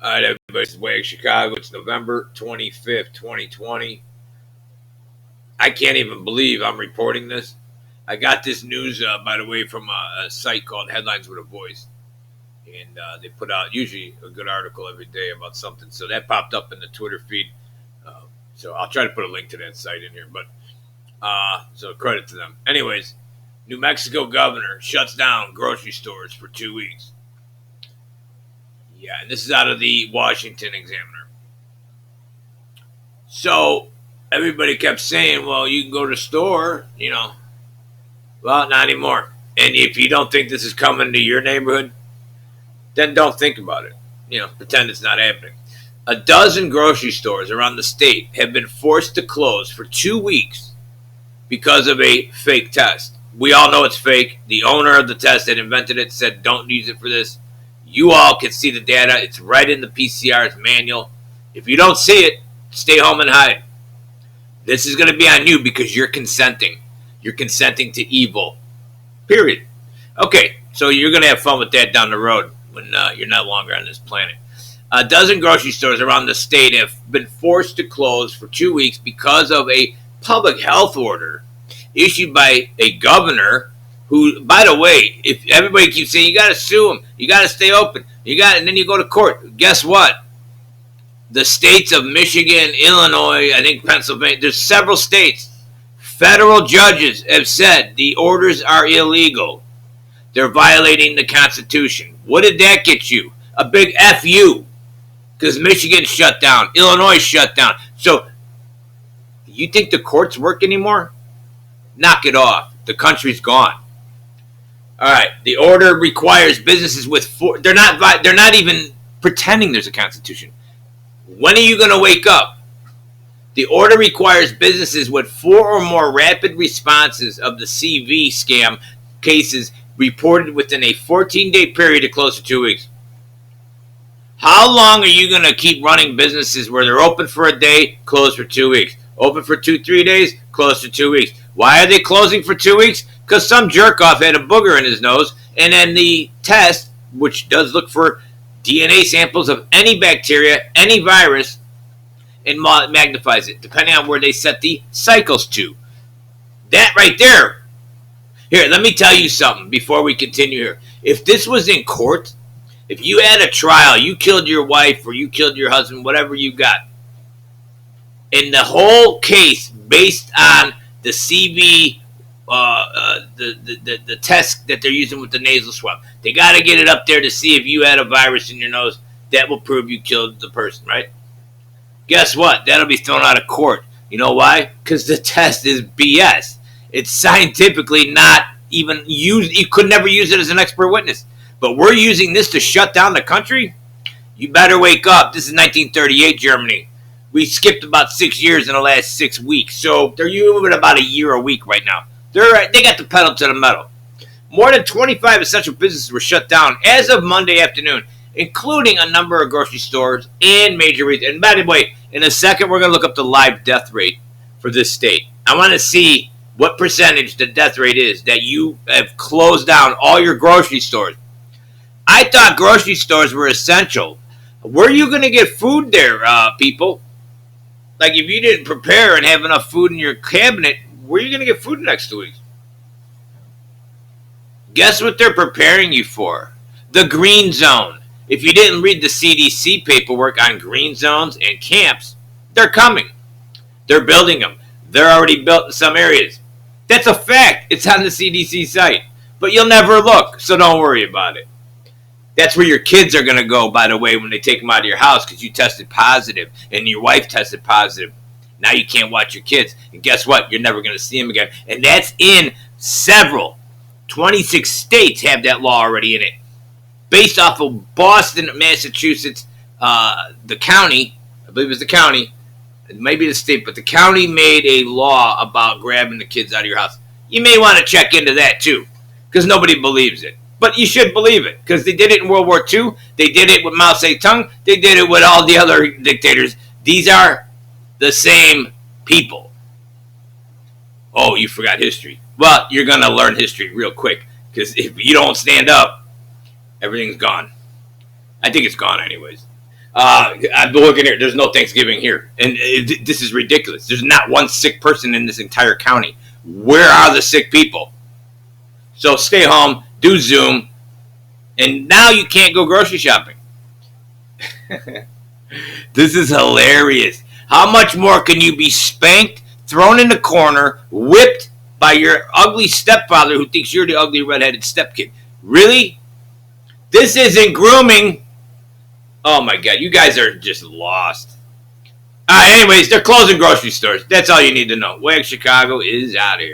All right, everybody. This is Wag Chicago. It's November 25th, 2020. I can't even believe I'm reporting this. I got this news, by the way, from a site called Headlines with a Voice. And they put out usually a good article every day about something. So that popped up in the Twitter feed. So I'll try to put a link to that site in here. But so credit to them. Anyways, New Mexico governor shuts down grocery stores for 2 weeks. Yeah, and this is out of the Washington Examiner. So everybody kept saying, well, you can go to the store, Well, not anymore. And if you don't think this is coming to your neighborhood, then don't think about it. Pretend it's not happening. A dozen grocery stores around the state have been forced to close for 2 weeks because of a fake test. We all know it's fake. The owner of the test that invented it said, don't use it for this. You all can see the data. It's right in the PCR's manual. If you don't see it, stay home and hide. This is going to be on you because you're consenting. You're consenting to evil. Period. Okay, so you're going to have fun with that down the road when you're no longer on this planet. A dozen grocery stores around the state have been forced to close for 2 weeks because of a public health order issued by a governor who, by the way, if everybody keeps saying you got to sue him, you got to stay open, and then you go to court. Guess what? The states of Michigan, Illinois, I think Pennsylvania, there's several states. Federal judges have said the orders are illegal. They're violating the Constitution. What did that get you? A big F you. Because Michigan shut down. Illinois shut down. So, you think the courts work anymore? Knock it off. The country's gone. All right. The order requires businesses with they're not even pretending there's a Constitution. When are you going to wake up? The order requires businesses with 4 or more rapid responses of the CV scam cases reported within a 14-day period to close for 2 weeks. How long are you going to keep running businesses where they're open for a day, closed for 2 weeks? Open for 2-3 days, closed for 2 weeks. Why are they closing for 2 weeks? Because some jerk-off had a booger in his nose, and then the test, which does look for DNA samples of any bacteria, any virus, and magnifies it, depending on where they set the cycles to. That right there. Here, let me tell you something before we continue here. If this was in court, if you had a trial, you killed your wife or you killed your husband, whatever you got, and the whole case based on the CV, the test that they're using with the nasal swab, they got to get it up there to see if you had a virus in your nose. That will prove you killed the person, right? Guess what? That'll be thrown out of court. You know why? Because the test is BS. It's scientifically not even used. You could never use it as an expert witness. But we're using this to shut down the country? You better wake up. This is 1938 Germany. We skipped about 6 years in the last 6 weeks. So they're moving about a year a week right now. They got the pedal to the metal. More than 25 essential businesses were shut down as of Monday afternoon, including a number of grocery stores and major retail. And by the way, in a second, we're going to look up the live death rate for this state. I want to see what percentage the death rate is that you have closed down all your grocery stores. I thought grocery stores were essential. Where are you going to get food there, people? Like, if you didn't prepare and have enough food in your cabinet, where are you going to get food in the next 2 weeks? Guess what they're preparing you for? The green zone. If you didn't read the CDC paperwork on green zones and camps, they're coming. They're building them. They're already built in some areas. That's a fact. It's on the CDC site. But you'll never look, so don't worry about it. That's where your kids are going to go, by the way, when they take them out of your house because you tested positive and your wife tested positive. Now you can't watch your kids. And guess what? You're never going to see them again. And that's in several. 26 states have that law already in it. Based off of Boston, Massachusetts, the county, I believe it's the county, it may be the state, but the county made a law about grabbing the kids out of your house. You may want to check into that too, because nobody believes it. But you should believe it, because they did it in World War II. They did it with Mao Zedong. They did it with all the other dictators. These are the same people. Oh, you forgot history. Well, you're going to learn history real quick, because if you don't stand up, everything's gone. I think it's gone anyways. I've been looking here. There's no Thanksgiving here, and this is ridiculous. There's not one sick person in this entire county. Where are the sick people? So stay home, do Zoom, and now you can't go grocery shopping. This is hilarious. How much more can you be spanked, thrown in the corner, whipped by your ugly stepfather who thinks you're the ugly redheaded stepkid? Really? This isn't grooming. Oh my God, you guys are just lost. Anyways, they're closing grocery stores. That's all you need to know. Wag Chicago is out of here.